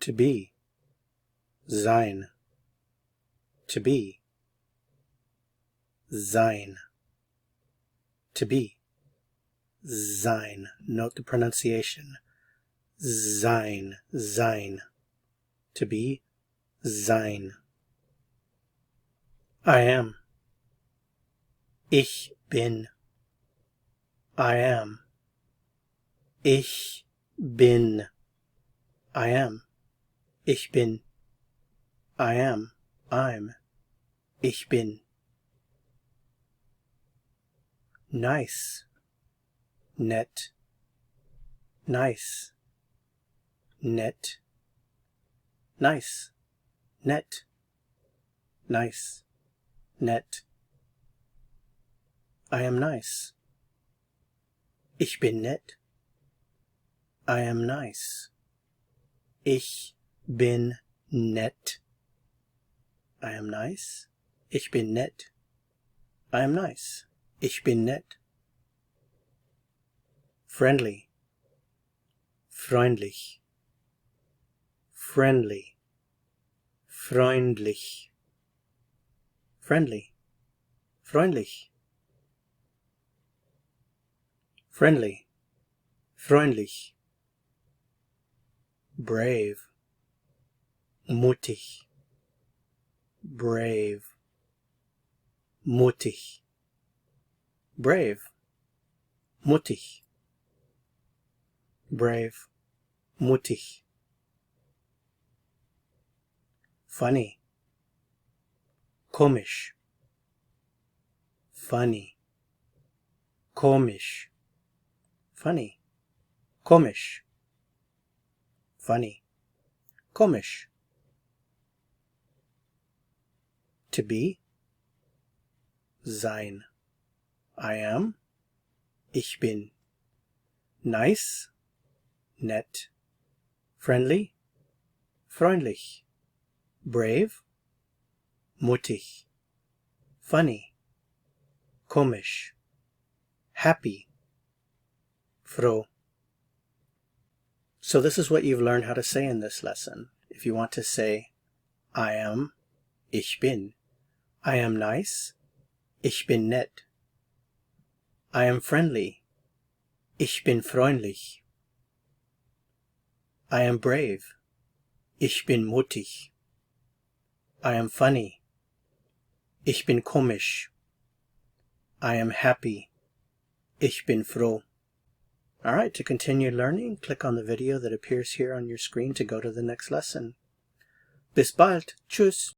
To be. Sein. To be. Sein. To be. Sein. Note the pronunciation. Sein. Sein. To be. Sein. I am. Ich bin. I am. Ich bin. I am. Ich bin. I am. I'm. Ich bin. Nice. Nett. Nice. Nett. Nice. Nett. Nice. Nett. I am nice. Ich bin nett. I am nice. Ich bin nett. I am nice. Ich bin nett. I am nice. Ich bin nett. Friendly. Freundlich. Friendly. Freundlich. Friendly. Freundlich. Friendly. Freundlich. Brave. Mutig. Brave. Mutig. Brave. Mutig. Brave. Mutig. Funny. Komisch. Funny. Komisch. Funny. Komisch. Funny. Komisch. To be. Sein. I am. Ich bin. Nice. Nett. Friendly. Freundlich. Brave. Mutig. Funny. Komisch. Happy. FROH. So this is what you've learned how to say in this lesson. If you want to say, I am, ich bin. I am nice, ich bin nett. I am friendly, ich bin freundlich. I am brave, ich bin mutig. I am funny, ich bin komisch. I am happy, ich bin froh. Alright, to continue learning, click on the video that appears here on your screen to go to the next lesson. Bis bald. Tschüss.